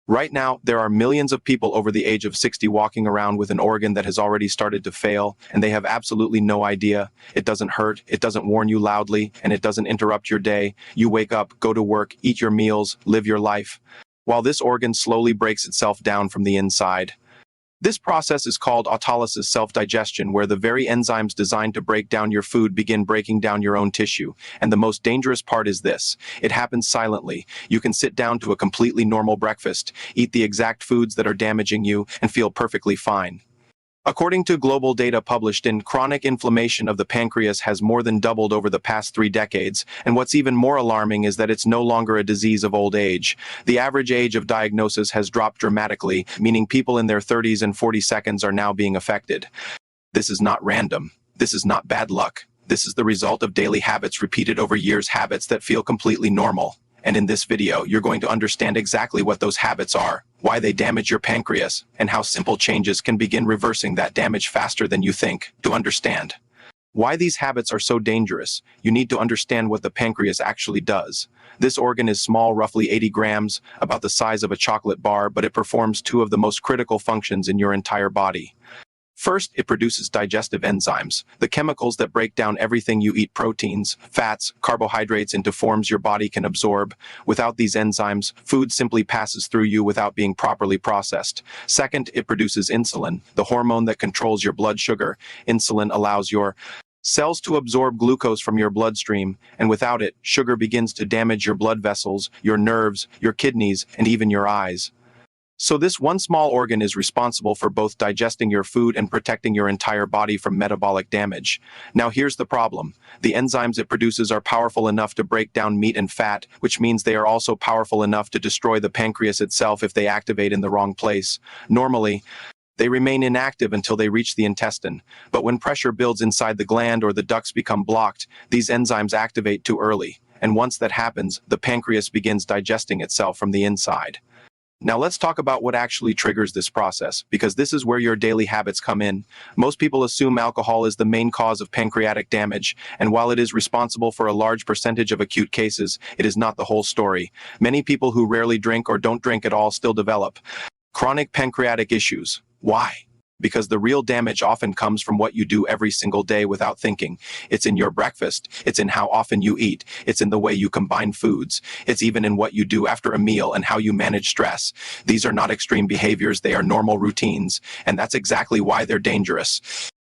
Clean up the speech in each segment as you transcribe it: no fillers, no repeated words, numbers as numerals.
Right now, there are millions of people over the age of 60 walking around with an organ that has already started to fail, and they have absolutely no idea. It doesn't hurt, it doesn't warn you loudly, and it doesn't interrupt your day. You wake up, go to work, eat your meals, live your life, while this organ slowly breaks itself down from the inside. This process is called autolysis self-digestion, where the very enzymes designed to break down your food begin breaking down your own tissue. And the most dangerous part is this: it happens silently. You can sit down to a completely normal breakfast, eat the exact foods that are damaging you, and feel perfectly fine. According to global data published in Chronic Inflammation of the Pancreas has more than doubled over the past 3 decades, and what's even more alarming is that it's no longer a disease of old age. The average age of diagnosis has dropped dramatically, meaning people in their 30s and 42s are now being affected. This is not random. This is not bad luck. This is the result of daily habits repeated over years, habits that feel completely normal. And in this video, you're going to understand exactly what those habits are, why they damage your pancreas, and how simple changes can begin reversing that damage faster than you think. To understand why these habits are so dangerous, you need to understand what the pancreas actually does. This organ is small, roughly 80 grams, about the size of a chocolate bar, but it performs 2 of the most critical functions in your entire body. First, it produces digestive enzymes, the chemicals that break down everything you eat: proteins, fats, carbohydrates into forms your body can absorb. Without these enzymes, food simply passes through you without being properly processed. Second, it produces insulin, the hormone that controls your blood sugar. Insulin allows your cells to absorb glucose from your bloodstream, and without it, sugar begins to damage your blood vessels, your nerves, your kidneys, and even your eyes. So this one small organ is responsible for both digesting your food and protecting your entire body from metabolic damage. Now here's the problem. The enzymes it produces are powerful enough to break down meat and fat, which means they are also powerful enough to destroy the pancreas itself if they activate in the wrong place. Normally, they remain inactive until they reach the intestine, but when pressure builds inside the gland or the ducts become blocked, these enzymes activate too early. And once that happens, the pancreas begins digesting itself from the inside. Now let's talk about what actually triggers this process, because this is where your daily habits come in. Most people assume alcohol is the main cause of pancreatic damage, and while it is responsible for a large percentage of acute cases, it is not the whole story. Many people who rarely drink or don't drink at all still develop chronic pancreatic issues. Why? Because the real damage often comes from what you do every single day without thinking. It's in your breakfast, it's in how often you eat, it's in the way you combine foods, it's even in what you do after a meal and how you manage stress. These are not extreme behaviors, they are normal routines, and that's exactly why they're dangerous.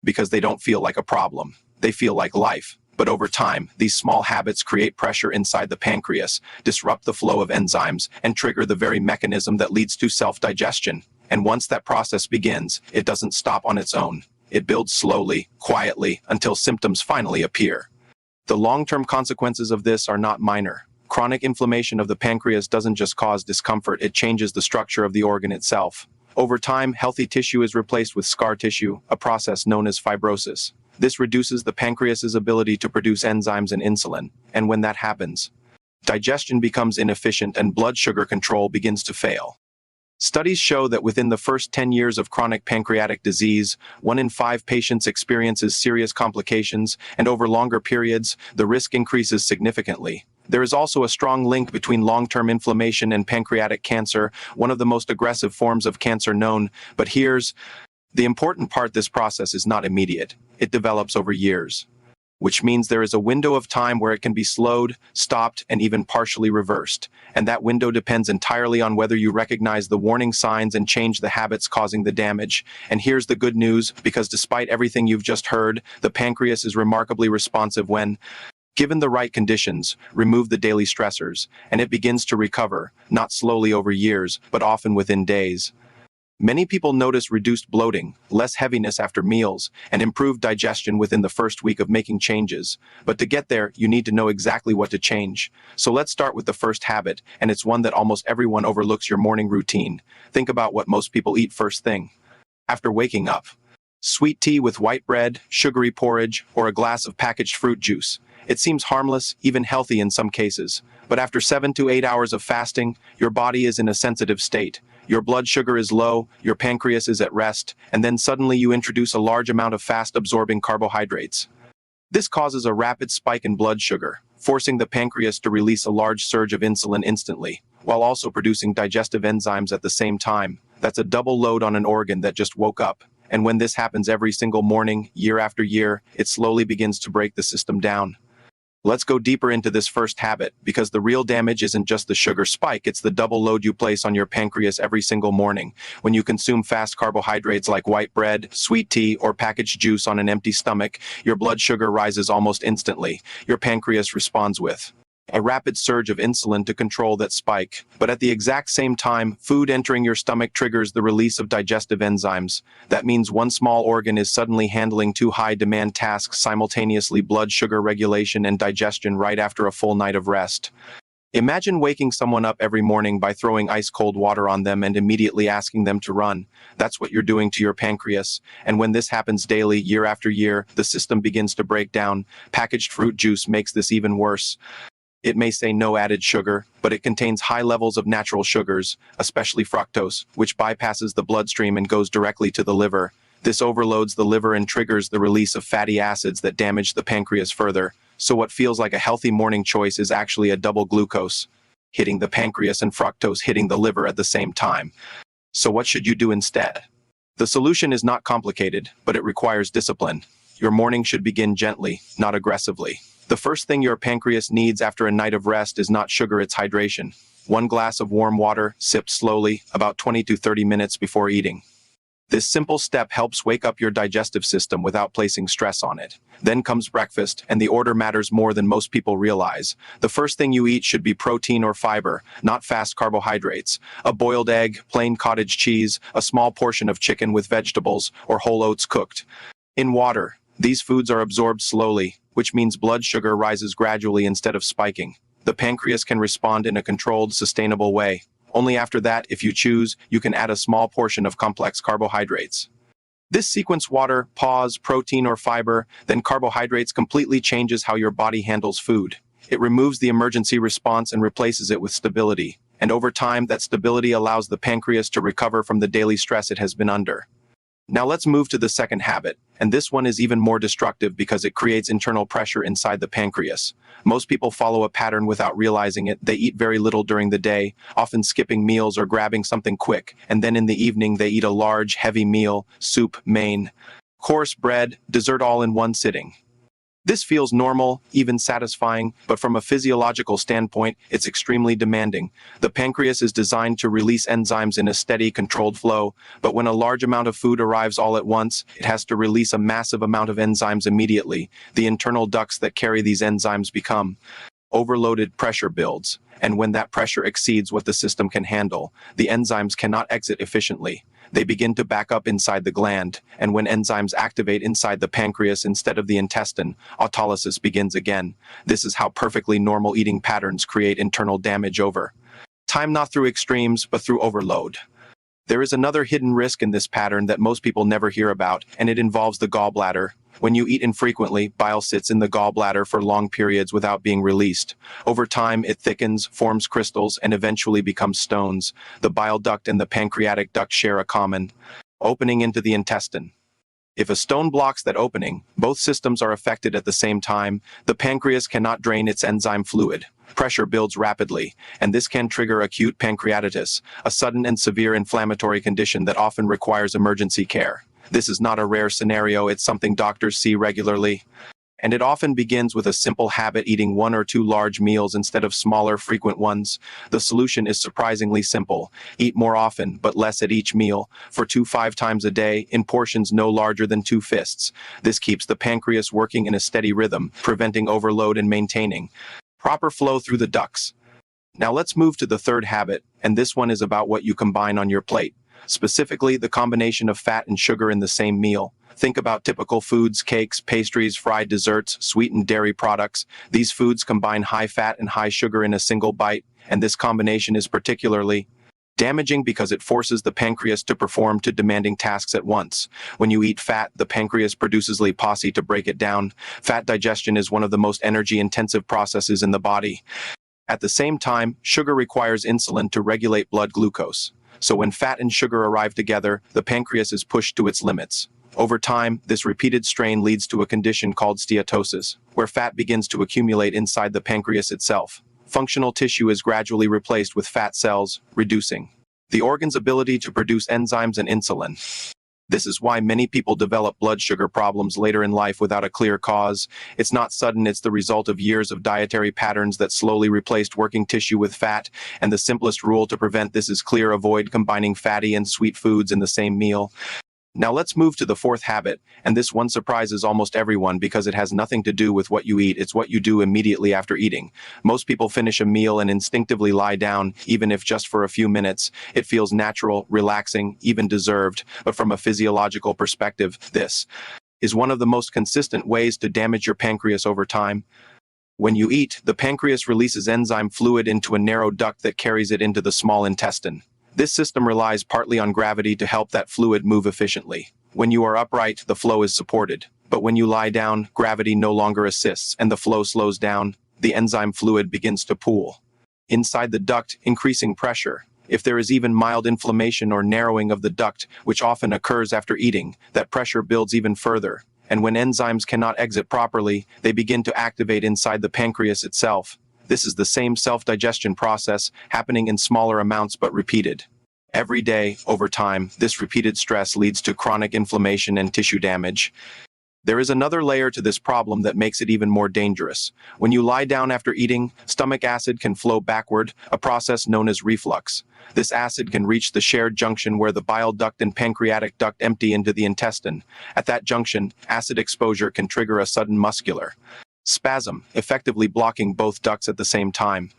Because they don't feel like a problem, they feel like life. But over time, these small habits create pressure inside the pancreas, disrupt the flow of enzymes, and trigger the very mechanism that leads to self-digestion. And once that process begins, it doesn't stop on its own. It builds slowly, quietly, until symptoms finally appear. The long-term consequences of this are not minor. Chronic inflammation of the pancreas doesn't just cause discomfort, it changes the structure of the organ itself. Over time, healthy tissue is replaced with scar tissue, a process known as fibrosis. This reduces the pancreas's ability to produce enzymes and insulin, and when that happens, digestion becomes inefficient and blood sugar control begins to fail. Studies show that within the first 10 years of chronic pancreatic disease, 1 in 5 patients experiences serious complications, and over longer periods, the risk increases significantly. There is also a strong link between long-term inflammation and pancreatic cancer, one of the most aggressive forms of cancer known. But here's the important part: this process is not immediate. It develops over years, which means there is a window of time where it can be slowed, stopped, and even partially reversed. And that window depends entirely on whether you recognize the warning signs and change the habits causing the damage. And here's the good news, because despite everything you've just heard, the pancreas is remarkably responsive when given the right conditions. Remove the daily stressors, and it begins to recover, not slowly over years, but often within days. Many people notice reduced bloating, less heaviness after meals, and improved digestion within the first week of making changes. But to get there, you need to know exactly what to change. So let's start with the first habit, and it's one that almost everyone overlooks: your morning routine. Think about what most people eat first thing after waking up. Sweet tea with white bread, sugary porridge, or a glass of packaged fruit juice. It seems harmless, even healthy in some cases. But after 7 to 8 hours of fasting, your body is in a sensitive state. Your blood sugar is low, your pancreas is at rest, and then suddenly you introduce a large amount of fast-absorbing carbohydrates. This causes a rapid spike in blood sugar. forcing the pancreas to release a large surge of insulin instantly, while also producing digestive enzymes at the same time. That's a double load on an organ that just woke up. And when this happens every single morning, year after year, it slowly begins to break the system down. Let's go deeper into this first habit, because the real damage isn't just the sugar spike, it's the double load you place on your pancreas every single morning. When you consume fast carbohydrates like white bread, sweet tea, or packaged juice on an empty stomach, your blood sugar rises almost instantly. Your pancreas responds with a rapid surge of insulin to control that spike. But at the exact same time, food entering your stomach triggers the release of digestive enzymes. That means one small organ is suddenly handling two high-demand tasks simultaneously: blood sugar regulation and digestion right after a full night of rest. Imagine waking someone up every morning by throwing ice-cold water on them and immediately asking them to run. That's what you're doing to your pancreas. And when this happens daily, year after year, the system begins to break down. Packaged fruit juice makes this even worse. It may say no added sugar, but it contains high levels of natural sugars, especially fructose, which bypasses the bloodstream and goes directly to the liver. This overloads the liver and triggers the release of fatty acids that damage the pancreas further. So what feels like a healthy morning choice is actually a double glucose, hitting the pancreas, and fructose hitting the liver at the same time. So what should you do instead? The solution is not complicated, but it requires discipline. Your morning should begin gently, not aggressively. The first thing your pancreas needs after a night of rest is not sugar, it's hydration. 1 glass of warm water, sipped slowly, about 20 to 30 minutes before eating. This simple step helps wake up your digestive system without placing stress on it. Then comes breakfast, and the order matters more than most people realize. The first thing you eat should be protein or fiber, not fast carbohydrates. A boiled egg, plain cottage cheese, a small portion of chicken with vegetables, or whole oats cooked in water. These foods are absorbed slowly, which means blood sugar rises gradually instead of spiking. The pancreas can respond in a controlled, sustainable way. Only after that, if you choose, you can add a small portion of complex carbohydrates. This sequence: water, pause, protein or fiber, then carbohydrates completely changes how your body handles food. It removes the emergency response and replaces it with stability. And over time, that stability allows the pancreas to recover from the daily stress it has been under. Now let's move to the second habit, and this one is even more destructive because it creates internal pressure inside the pancreas. Most people follow a pattern without realizing it. They eat very little during the day, often skipping meals or grabbing something quick, and then in the evening they eat a large, heavy meal: soup, main course, bread, dessert, all in one sitting. This feels normal, even satisfying, but from a physiological standpoint, it's extremely demanding. The pancreas is designed to release enzymes in a steady, controlled flow, but when a large amount of food arrives all at once, it has to release a massive amount of enzymes immediately. The internal ducts that carry these enzymes become overloaded. Pressure builds, and when that pressure exceeds what the system can handle, the enzymes cannot exit efficiently. They begin to back up inside the gland, and when enzymes activate inside the pancreas instead of the intestine, autolysis begins again. This is how perfectly normal eating patterns create internal damage over time, not through extremes, but through overload. There is another hidden risk in this pattern that most people never hear about, and it involves the gallbladder. When you eat infrequently, bile sits in the gallbladder for long periods without being released. Over time, it thickens, forms crystals, and eventually becomes stones. The bile duct and the pancreatic duct share a common opening into the intestine. If a stone blocks that opening, both systems are affected at the same time. The pancreas cannot drain its enzyme fluid. Pressure builds rapidly, and this can trigger acute pancreatitis, a sudden and severe inflammatory condition that often requires emergency care. This is not a rare scenario, it's something doctors see regularly. And it often begins with a simple habit: eating 1 or 2 large meals instead of smaller, frequent ones. The solution is surprisingly simple. Eat more often, but less at each meal, for 2-5 times a day, in portions no larger than 2 fists. This keeps the pancreas working in a steady rhythm, preventing overload and maintaining proper flow through the ducts. Now let's move to the third habit, and this one is about what you combine on your plate. Specifically, the combination of fat and sugar in the same meal. Think about typical foods: cakes, pastries, fried desserts, sweetened dairy products. These foods combine high fat and high sugar in a single bite, and this combination is particularly damaging because it forces the pancreas to perform 2 demanding tasks at once. When you eat fat, the pancreas produces lipase to break it down. Fat digestion is one of the most energy-intensive processes in the body. At the same time, sugar requires insulin to regulate blood glucose. So when fat and sugar arrive together, the pancreas is pushed to its limits. Over time, this repeated strain leads to a condition called steatosis, where fat begins to accumulate inside the pancreas itself. Functional tissue is gradually replaced with fat cells, reducing the organ's ability to produce enzymes and insulin. This is why many people develop blood sugar problems later in life without a clear cause. It's not sudden, it's the result of years of dietary patterns that slowly replaced working tissue with fat, and the simplest rule to prevent this is clear: avoid combining fatty and sweet foods in the same meal. Now let's move to the fourth habit, and this one surprises almost everyone because it has nothing to do with what you eat, it's what you do immediately after eating. Most people finish a meal and instinctively lie down, even if just for a few minutes. It feels natural, relaxing, even deserved, but from a physiological perspective, this is one of the most consistent ways to damage your pancreas over time. When you eat, the pancreas releases enzyme fluid into a narrow duct that carries it into the small intestine. This system relies partly on gravity to help that fluid move efficiently. When you are upright, the flow is supported. But when you lie down, gravity no longer assists and the flow slows down. The enzyme fluid begins to pool inside the duct, increasing pressure. If there is even mild inflammation or narrowing of the duct, which often occurs after eating, that pressure builds even further. And when enzymes cannot exit properly, they begin to activate inside the pancreas itself. This is the same self-digestion process, happening in smaller amounts but repeated every day. Over time, this repeated stress leads to chronic inflammation and tissue damage. There is another layer to this problem that makes it even more dangerous. When you lie down after eating, stomach acid can flow backward, a process known as reflux. This acid can reach the shared junction where the bile duct and pancreatic duct empty into the intestine. At that junction, acid exposure can trigger a sudden muscular spasm, effectively blocking both ducts at the same time.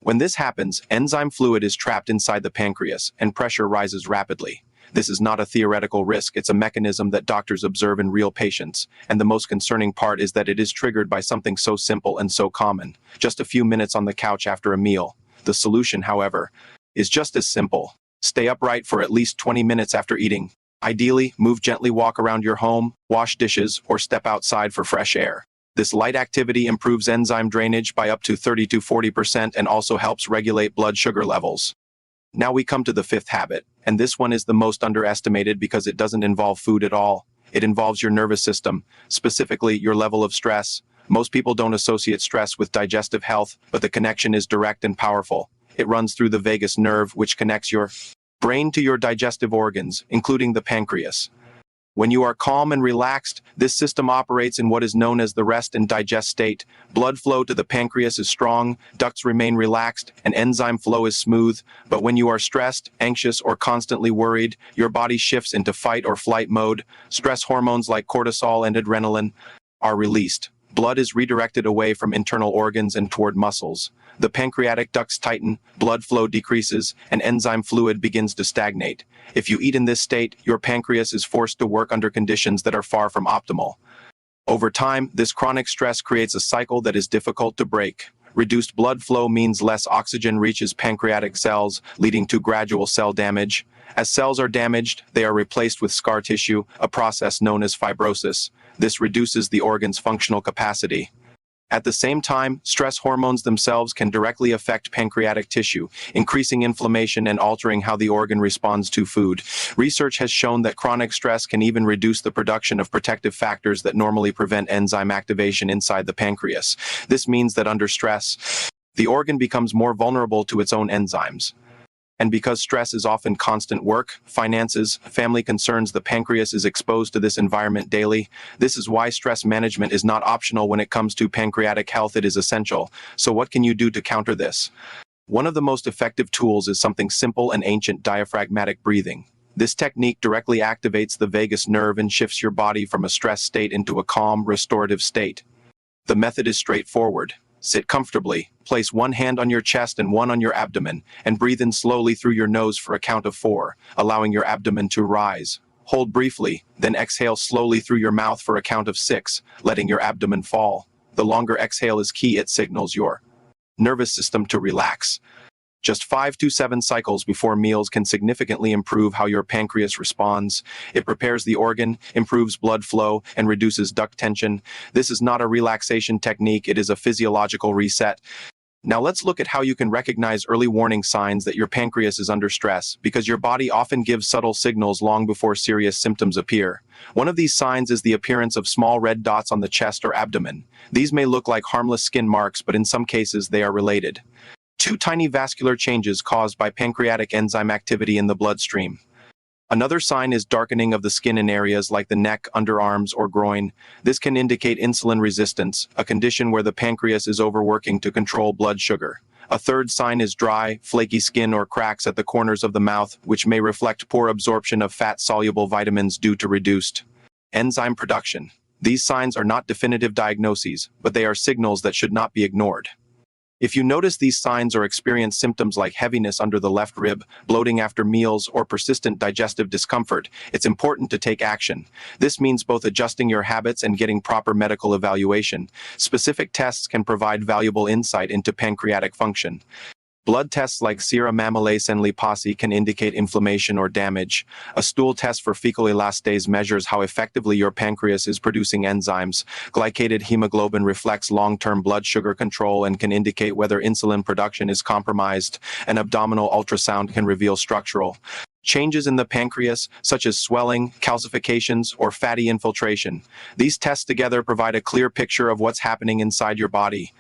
When this happens, enzyme fluid is trapped inside the pancreas, and pressure rises rapidly. This is not a theoretical risk, it's a mechanism that doctors observe in real patients, and the most concerning part is that it is triggered by something so simple and so common: just a few minutes on the couch after a meal. The solution, however, is just as simple. Stay upright for at least 20 minutes after eating. Ideally, move gently, walk around your home, wash dishes, or step outside for fresh air. This light activity improves enzyme drainage by up to 30 to 40% and also helps regulate blood sugar levels. Now we come to the fifth habit, and this one is the most underestimated because it doesn't involve food at all. It involves your nervous system, specifically your level of stress. Most people don't associate stress with digestive health, but the connection is direct and powerful. It runs through the vagus nerve, which connects your brain to your digestive organs, including the pancreas. When you are calm and relaxed, this system operates in what is known as the rest and digest state. Blood flow to the pancreas is strong, ducts remain relaxed, and enzyme flow is smooth. But when you are stressed, anxious, or constantly worried, your body shifts into fight or flight mode. Stress hormones like cortisol and adrenaline are released. Blood is redirected away from internal organs and toward muscles. The pancreatic ducts tighten, blood flow decreases, and enzyme fluid begins to stagnate. If you eat in this state, your pancreas is forced to work under conditions that are far from optimal. Over time, this chronic stress creates a cycle that is difficult to break. Reduced blood flow means less oxygen reaches pancreatic cells, leading to gradual cell damage. As cells are damaged, they are replaced with scar tissue, a process known as fibrosis. This reduces the organ's functional capacity. At the same time, stress hormones themselves can directly affect pancreatic tissue, increasing inflammation and altering how the organ responds to food. Research has shown that chronic stress can even reduce the production of protective factors that normally prevent enzyme activation inside the pancreas. This means that under stress, the organ becomes more vulnerable to its own enzymes. And because stress is often constant work, finances, family concerns, the pancreas is exposed to this environment daily. This is why stress management is not optional when it comes to pancreatic health, it is essential. So what can you do to counter this? One of the most effective tools is something simple and ancient: diaphragmatic breathing. This technique directly activates the vagus nerve and shifts your body from a stress state into a calm, restorative state. The method is straightforward. Sit comfortably, place one hand on your chest and one on your abdomen, and breathe in slowly through your nose for a count of 4, allowing your abdomen to rise. Hold briefly, then exhale slowly through your mouth for a count of 6, letting your abdomen fall. The longer exhale is key, it signals your nervous system to relax. Just 5 to 7 cycles before meals can significantly improve how your pancreas responds. It prepares the organ, improves blood flow, and reduces duct tension. This is not a relaxation technique, it is a physiological reset. Now let's look at how you can recognize early warning signs that your pancreas is under stress, because your body often gives subtle signals long before serious symptoms appear. One of these signs is the appearance of small red dots on the chest or abdomen. These may look like harmless skin marks, but in some cases they are related. 2 tiny vascular changes caused by pancreatic enzyme activity in the bloodstream. Another sign is darkening of the skin in areas like the neck, underarms, or groin. This can indicate insulin resistance, a condition where the pancreas is overworking to control blood sugar. A third sign is dry, flaky skin or cracks at the corners of the mouth, which may reflect poor absorption of fat-soluble vitamins due to reduced enzyme production. These signs are not definitive diagnoses, but they are signals that should not be ignored. If you notice these signs or experience symptoms like heaviness under the left rib, bloating after meals, or persistent digestive discomfort, it's important to take action. This means both adjusting your habits and getting proper medical evaluation. Specific tests can provide valuable insight into pancreatic function. Blood tests like serum amylase and lipase can indicate inflammation or damage. A stool test for fecal elastase measures how effectively your pancreas is producing enzymes. Glycated hemoglobin reflects long-term blood sugar control and can indicate whether insulin production is compromised. An abdominal ultrasound can reveal structural changes in the pancreas, such as swelling, calcifications, or fatty infiltration. These tests together provide a clear picture of what's happening inside your body.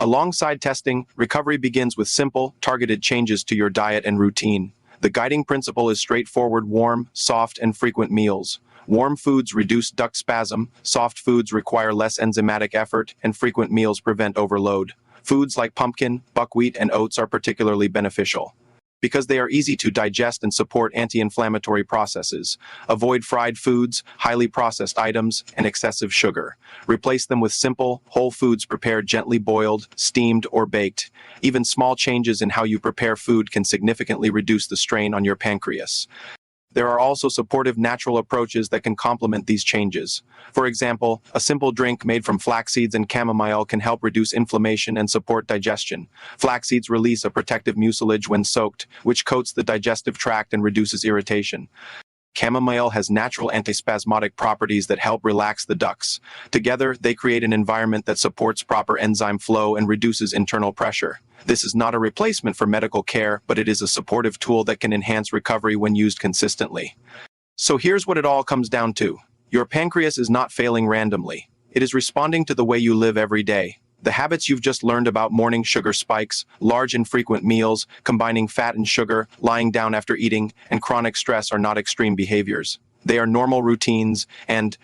Alongside testing, recovery begins with simple, targeted changes to your diet and routine. The guiding principle is straightforward: warm, soft, and frequent meals. Warm foods reduce duct spasm, soft foods require less enzymatic effort, and frequent meals prevent overload. Foods like pumpkin, buckwheat, and oats are particularly beneficial because they are easy to digest and support anti-inflammatory processes. Avoid fried foods, highly processed items, and excessive sugar. Replace them with simple, whole foods prepared gently boiled, steamed, or baked. Even small changes in how you prepare food can significantly reduce the strain on your pancreas. There are also supportive natural approaches that can complement these changes. For example, a simple drink made from flax seeds and chamomile can help reduce inflammation and support digestion. Flax seeds release a protective mucilage when soaked, which coats the digestive tract and reduces irritation. Chamomile has natural antispasmodic properties that help relax the ducts. Together, they create an environment that supports proper enzyme flow and reduces internal pressure. This is not a replacement for medical care, but it is a supportive tool that can enhance recovery when used consistently. So here's what it all comes down to. Your pancreas is not failing randomly. It is responding to the way you live every day. The habits you've just learned about: morning sugar spikes, large and frequent meals, combining fat and sugar, lying down after eating, and chronic stress are not extreme behaviors. They are normal routines, and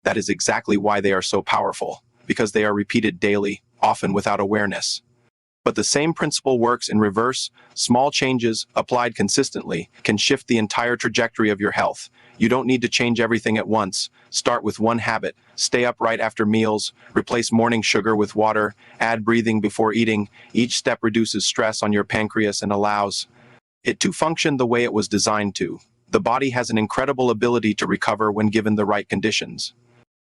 that is exactly why they are so powerful, because they are repeated daily, often without awareness. But the same principle works in reverse. Small changes, applied consistently, can shift the entire trajectory of your health. You don't need to change everything at once. Start with one habit. Stay upright after meals. Replace morning sugar with water. Add breathing before eating. Each step reduces stress on your pancreas and allows it to function the way it was designed to. The body has an incredible ability to recover when given the right conditions.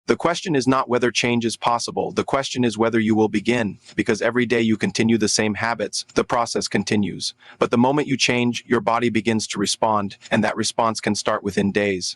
The question is not whether change is possible. The question is whether you will begin, because every day you continue the same habits, the process continues. But the moment you change, your body begins to respond, and that response can start within days.